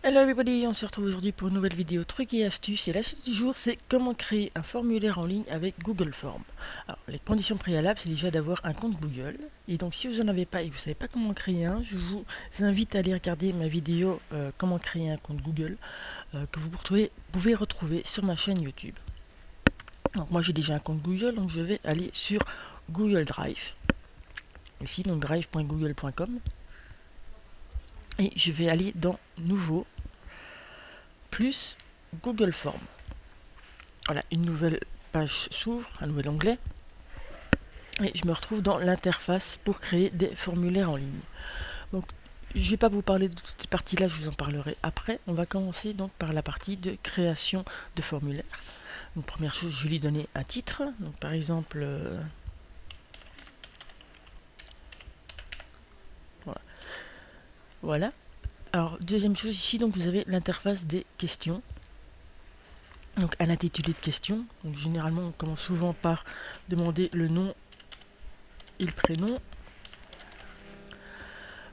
Hello everybody, on se retrouve aujourd'hui pour une nouvelle vidéo trucs et astuces et la suite du jour c'est comment créer un formulaire en ligne avec Google Forms. Alors les conditions préalables c'est déjà d'avoir un compte Google et donc si vous en avez pas et que vous savez pas comment créer un, je vous invite à aller regarder ma vidéo comment créer un compte Google que vous pouvez retrouver sur ma chaîne YouTube. Donc moi j'ai déjà un compte Google donc je vais aller sur Google Drive, ici donc drive.google.com et je vais aller dans Nouveau plus Google Forms. Voilà, une nouvelle page s'ouvre, un nouvel onglet, et je me retrouve dans l'interface pour créer des formulaires en ligne. Donc, je ne vais pas vous parler de toute cette partie-là, je vous en parlerai après. On va commencer donc par la partie de création de formulaires. Donc, première chose, je vais lui donner un titre. Donc, par exemple, voilà. Alors, deuxième chose ici, donc vous avez l'interface des questions. Donc, un intitulé de question. Donc, généralement, on commence souvent par demander le nom et le prénom.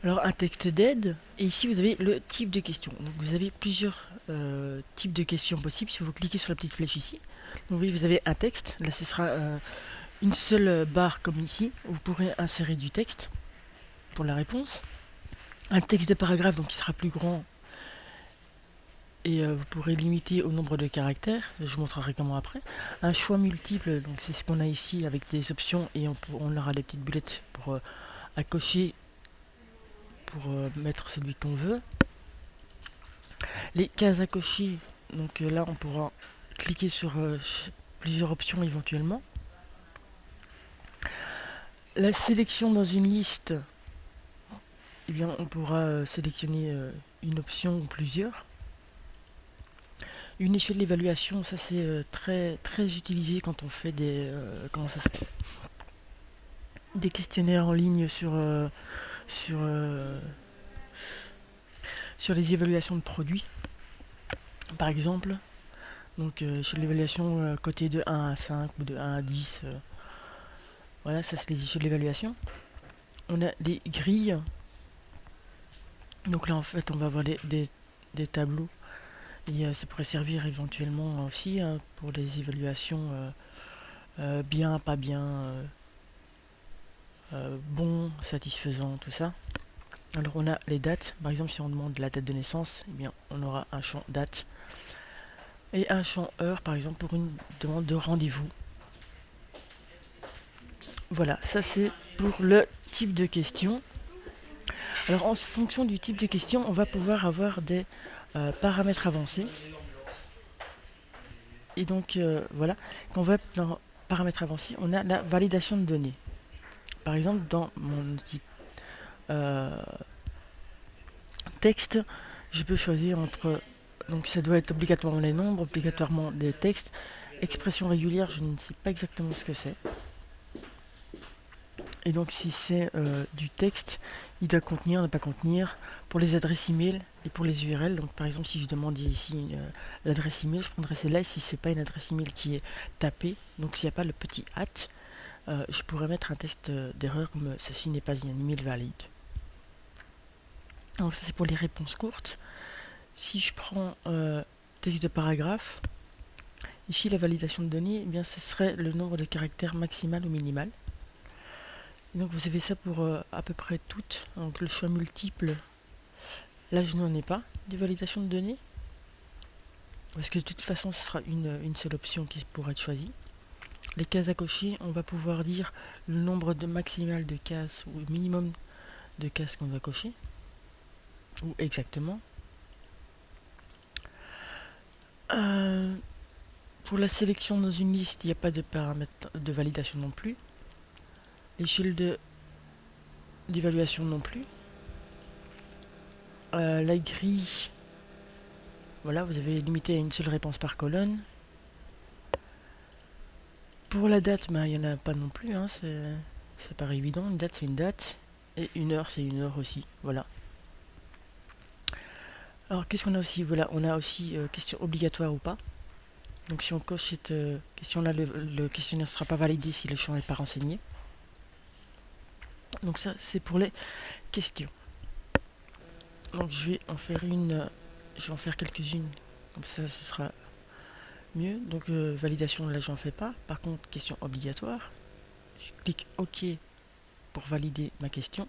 Alors un texte d'aide, et ici vous avez le type de question. Donc vous avez plusieurs types de questions possibles si vous cliquez sur la petite flèche ici. Donc oui, vous avez un texte, là ce sera une seule barre comme ici, où vous pourrez insérer du texte pour la réponse. Un texte de paragraphe donc qui sera plus grand et vous pourrez limiter au nombre de caractères, je vous montrerai comment après. Un choix multiple, donc c'est ce qu'on a ici avec des options et on aura des petites bulettes pour à cocher pour mettre celui qu'on veut. Les cases à cocher, donc là on pourra cliquer sur plusieurs options éventuellement. La sélection dans une liste, eh bien on pourra sélectionner une option ou plusieurs. Une échelle d'évaluation, ça c'est très utilisé quand on fait des des questionnaires en ligne sur les évaluations de produits, par exemple. Donc échelle d'évaluation côté de 1 à 5 ou de 1 à 10. Voilà, ça c'est les échelles d'évaluation. On a des grilles. Donc là en fait on va avoir des tableaux. Et ça pourrait servir éventuellement aussi pour les évaluations bien, pas bien, bon, satisfaisant, tout ça. Alors on a les dates. Par exemple si on demande la date de naissance, eh bien on aura un champ date. Et un champ heure par exemple pour une demande de rendez-vous. Voilà, ça c'est pour le type de question. Alors en fonction du type de question, on va pouvoir avoir des paramètres avancés. Et donc voilà, quand on va dans paramètres avancés, on a la validation de données. Par exemple, dans mon outil texte, je peux choisir entre, donc ça doit être obligatoirement les nombres, obligatoirement des textes. Expression régulière, je ne sais pas exactement ce que c'est. Et donc si c'est du texte, il doit contenir, ne pas contenir. Pour les adresses email et pour les URL, donc par exemple si je demande ici l'adresse email, je prendrai celle-là. Si c'est pas une adresse email qui est tapée, donc s'il n'y a pas le petit at, je pourrais mettre un texte d'erreur comme ceci n'est pas un email valide. Donc ça c'est pour les réponses courtes. Si je prends texte de paragraphe, ici la validation de données, eh bien ce serait le nombre de caractères maximal ou minimal. Et donc vous avez ça pour à peu près toutes. Donc le choix multiple, là je n'en ai pas de validation de données. Parce que de toute façon ce sera une seule option qui pourra être choisie. Les cases à cocher, on va pouvoir dire le nombre de maximal de cases ou le minimum de cases qu'on doit cocher. Ou exactement. Pour la sélection dans une liste, il n'y a pas de paramètres de validation non plus. L'échelle d'évaluation non plus. La grille, voilà, vous avez limité à une seule réponse par colonne. Pour la date, il n'y en a pas non plus, hein, c'est pas évident. Une date, c'est une date. Et une heure, c'est une heure aussi. Voilà. Alors, qu'est-ce qu'on a aussi? Voilà, on a aussi question obligatoire ou pas. Donc, si on coche cette question-là, le questionnaire ne sera pas validé si le champ n'est pas renseigné. Donc, ça, c'est pour les questions. Donc, je vais en faire une je vais en faire quelques-unes, comme ça ce sera mieux. Donc validation, là j'en fais pas. Par contre, question obligatoire, je clique OK pour valider ma question.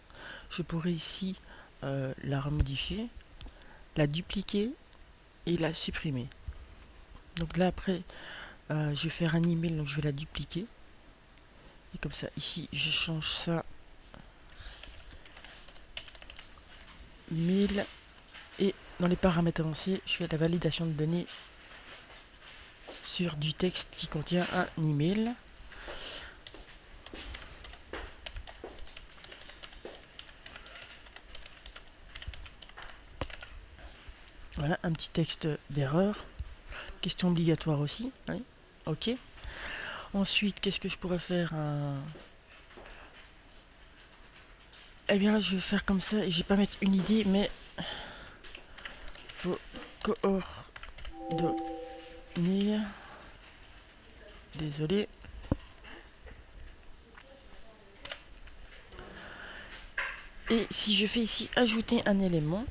Je pourrais ici la remodifier, la dupliquer et la supprimer. Donc là après, je vais faire un email, donc je vais la dupliquer. Et comme ça, ici, je change ça. Email. Et dans les paramètres avancés, je fais la validation de données sur du texte qui contient un email. Voilà, un petit texte d'erreur. Question obligatoire aussi. Oui. OK. Ensuite, qu'est-ce que je pourrais faire? Eh bien là, je vais faire comme ça et je vais pas mettre une idée, mais vos coordonnées. Désolé. Et si je fais ici ajouter un élément,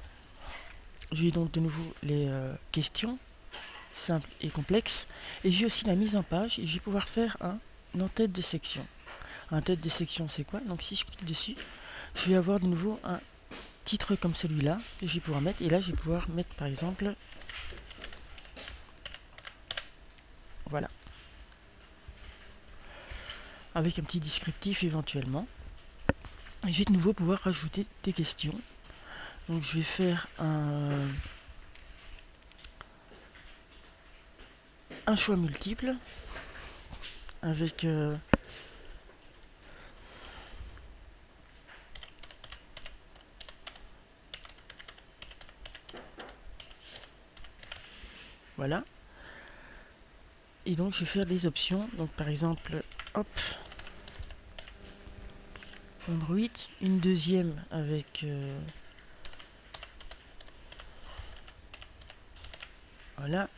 j'ai donc de nouveau les questions simples et complexes. Et j'ai aussi la mise en page et je vais pouvoir faire un en-tête de section. Un tête de section, c'est quoi? Donc si je clique dessus, je vais avoir de nouveau un titre comme celui-là que je vais pouvoir mettre. Et là, je vais pouvoir mettre par exemple, voilà, avec un petit descriptif éventuellement. Et j'ai de nouveau pouvoir rajouter des questions. Donc je vais faire un choix multiple avec voilà. Et donc je vais faire des options. Donc par exemple, hop, Android, une deuxième avec voilà.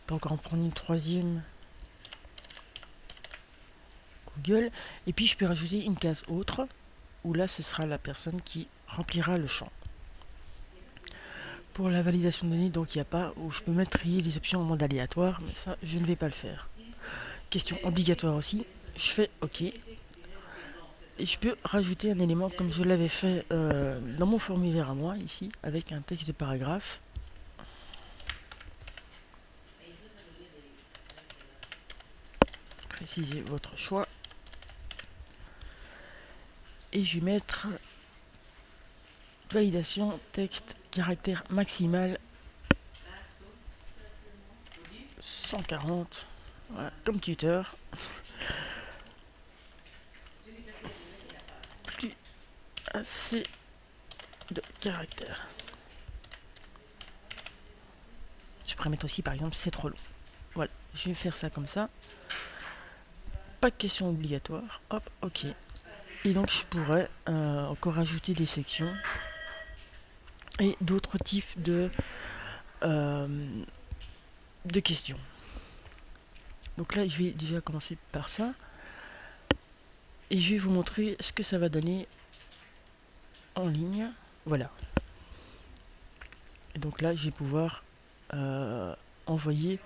On peut encore en prendre une troisième, Google. Et puis je peux rajouter une case autre, où là ce sera la personne qui remplira le champ. Pour la validation de données, donc il n'y a pas, où je peux mettre trier les options en mode aléatoire, mais ça je ne vais pas le faire. Question obligatoire aussi, je fais OK. Et je peux rajouter un élément comme je l'avais fait dans mon formulaire à moi, ici, avec un texte de paragraphe. Précisez votre choix. Et je vais mettre validation texte caractère maximal 140, voilà, comme tuteur. Plus assez de caractères. Je pourrais mettre aussi par exemple c'est trop long. Voilà, je vais faire ça comme ça. Pas de question obligatoire. Hop, OK. Et donc je pourrais encore ajouter des sections et d'autres types de questions. Donc là, je vais déjà commencer par ça. Et je vais vous montrer ce que ça va donner en ligne. Voilà. Et donc là, je vais pouvoir envoyer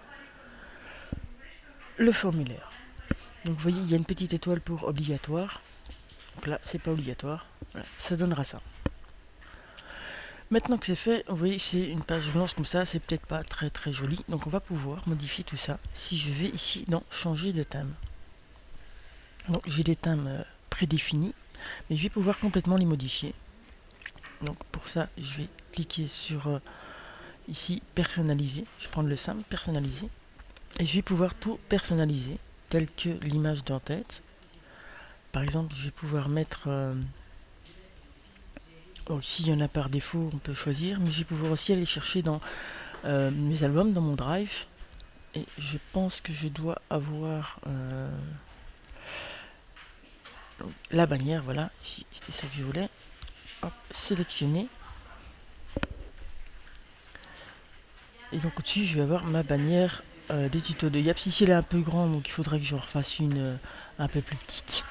le formulaire. Donc vous voyez, il y a une petite étoile pour obligatoire. Donc là, c'est pas obligatoire. Voilà, ça donnera ça. Maintenant que c'est fait, vous voyez, c'est une page blanche comme ça, c'est peut-être pas très très joli. Donc on va pouvoir modifier tout ça. Si je vais ici dans changer de thème. Donc j'ai des thèmes prédéfinis, mais je vais pouvoir complètement les modifier. Donc pour ça, je vais cliquer sur ici personnaliser. Je vais prendre le simple personnaliser et je vais pouvoir tout personnaliser tel que l'image d'en-tête. Par exemple, je vais pouvoir mettre donc s'il y en a par défaut, on peut choisir, mais je vais pouvoir aussi aller chercher dans mes albums, dans mon drive. Et je pense que je dois avoir donc, la bannière, voilà, ici, c'était ça que je voulais. Hop, sélectionner. Et donc au-dessus, je vais avoir ma bannière des tutos de Yaps. Ici, elle est un peu grande, donc il faudrait que je refasse une un peu plus petite.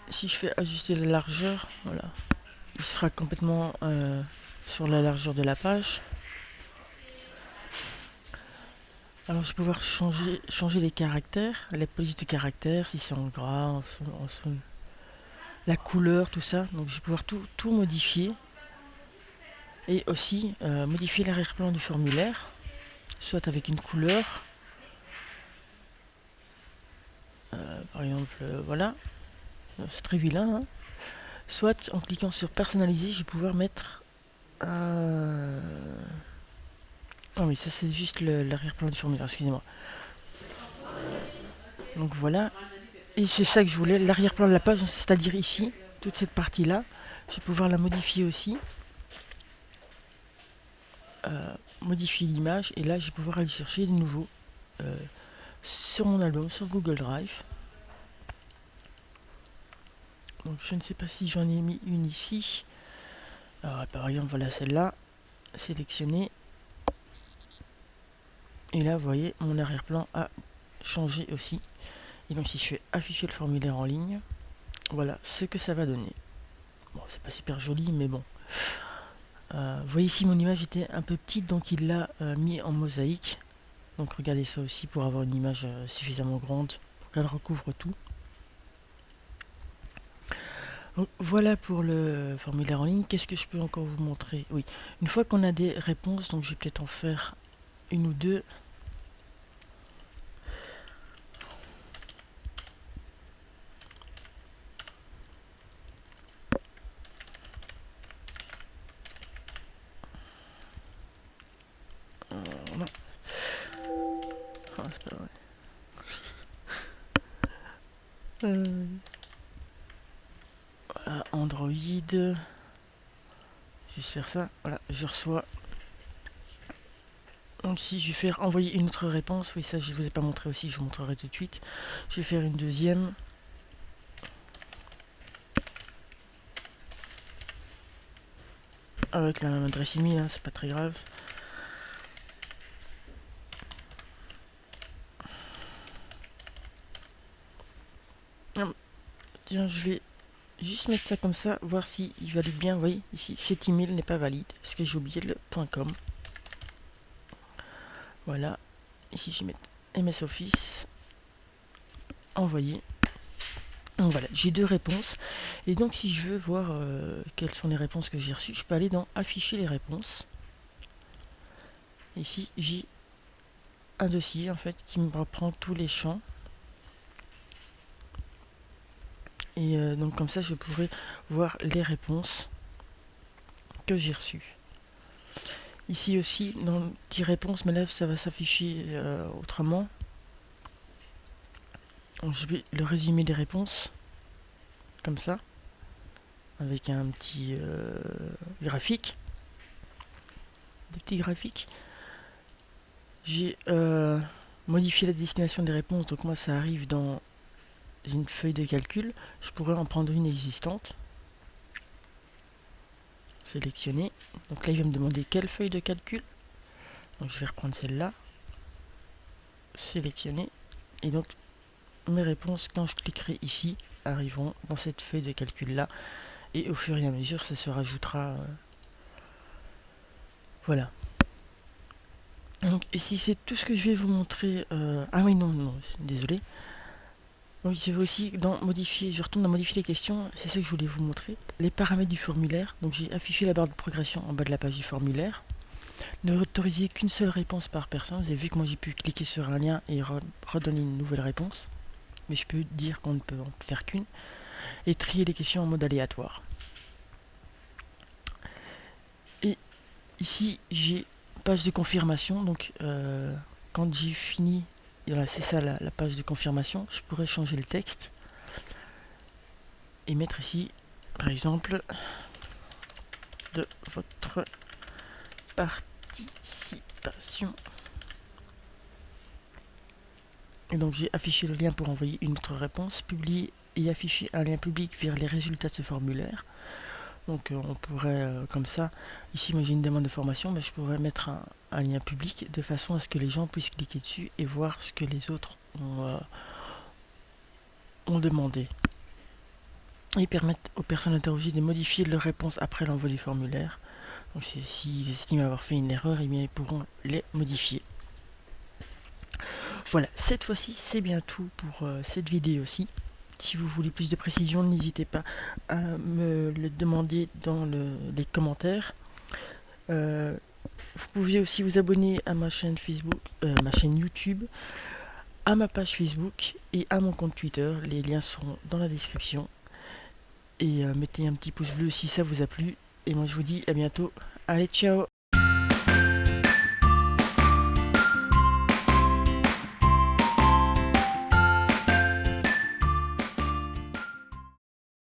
Si je fais ajuster la largeur, voilà. il sera complètement sur la largeur de la page. Alors je vais pouvoir changer les caractères, les polices de caractères, si c'est en gras, la couleur, tout ça. Donc je vais pouvoir tout modifier. Et aussi modifier l'arrière-plan du formulaire, soit avec une couleur. Par exemple, voilà, c'est très vilain. Hein. Soit en cliquant sur personnaliser, je vais pouvoir mettre... Ah oui, ça c'est juste l'arrière-plan du formulaire, excusez-moi. Donc voilà. Et c'est ça que je voulais, l'arrière-plan de la page, c'est-à-dire ici, toute cette partie-là. Je vais pouvoir la modifier aussi. Modifier l'image. Et là, je vais pouvoir aller chercher de nouveau sur mon album, sur Google Drive. Donc je ne sais pas si j'en ai mis une ici. Alors, par exemple, voilà celle-là. Sélectionnée. Et là, vous voyez, mon arrière-plan a changé aussi. Et donc si je fais afficher le formulaire en ligne, voilà ce que ça va donner. Bon, c'est pas super joli, mais bon. Vous voyez ici, mon image était un peu petite, donc il l'a mis en mosaïque. Donc regardez ça aussi pour avoir une image suffisamment grande pour qu'elle recouvre tout. Donc, voilà pour le formulaire en ligne. Qu'est-ce que je peux encore vous montrer? Oui, une fois qu'on a des réponses, donc je vais peut-être en faire une ou deux. Non. Ah, c'est pas vrai. Voilà, Android. Juste faire ça. Voilà, je reçois. Donc si je vais faire envoyer une autre réponse, oui ça je ne vous ai pas montré aussi, je vous montrerai tout de suite. Je vais faire une deuxième. Avec la même adresse email, hein, c'est pas très grave. Tiens, je vais juste mettre ça comme ça, voir si il valide bien. Vous voyez, ici, cet email n'est pas valide, parce que j'ai oublié le .com. Voilà, ici je vais mettre MS Office, envoyer. Donc voilà, j'ai deux réponses. Et donc si je veux voir quelles sont les réponses que j'ai reçues, je peux aller dans afficher les réponses. Ici, j'ai un dossier en fait qui me reprend tous les champs. Et donc comme ça, je pourrai voir les réponses que j'ai reçues. Ici aussi, dans le petit réponse, mais là, ça va s'afficher autrement. Donc, je vais le résumé des réponses, comme ça, avec un petit graphique. Des petits graphiques. J'ai modifié la destination des réponses, donc moi, ça arrive dans une feuille de calcul. Je pourrais en prendre une existante. Sélectionner. Donc là, il va me demander quelle feuille de calcul. Donc je vais reprendre celle-là. Sélectionner. Et donc, mes réponses, quand je cliquerai ici, arriveront dans cette feuille de calcul-là. Et au fur et à mesure, ça se rajoutera. Voilà. Donc ici, c'est tout ce que je vais vous montrer. Ah oui, non, désolé. Donc je vais aussi dans modifier, je retourne dans modifier les questions, c'est ça que je voulais vous montrer. Les paramètres du formulaire, donc j'ai affiché la barre de progression en bas de la page du formulaire. Ne autoriser qu'une seule réponse par personne. Vous avez vu que moi j'ai pu cliquer sur un lien et redonner une nouvelle réponse. Mais je peux dire qu'on ne peut en faire qu'une. Et trier les questions en mode aléatoire. Et ici j'ai page de confirmation. Donc quand j'ai fini, voilà, c'est ça la page de confirmation, je pourrais changer le texte. Et mettre ici, par exemple, de votre participation. Et donc j'ai affiché le lien pour envoyer une autre réponse, publier et afficher un lien public vers les résultats de ce formulaire. Donc on pourrait comme ça, ici moi j'ai une demande de formation, mais je pourrais mettre un lien public de façon à ce que les gens puissent cliquer dessus et voir ce que les autres ont demandé. Ils permettent aux personnes interrogées de modifier leurs réponses après l'envoi du formulaire. Donc s'ils estiment avoir fait une erreur, eh bien, ils pourront les modifier. Voilà, cette fois-ci, c'est bien tout pour cette vidéo aussi. Si vous voulez plus de précision, n'hésitez pas à me le demander dans les commentaires. Vous pouvez aussi vous abonner à ma chaîne Facebook, ma chaîne YouTube, à ma page Facebook et à mon compte Twitter. Les liens seront dans la description. Et mettez un petit pouce bleu si ça vous a plu. Et moi je vous dis à bientôt. Allez, ciao!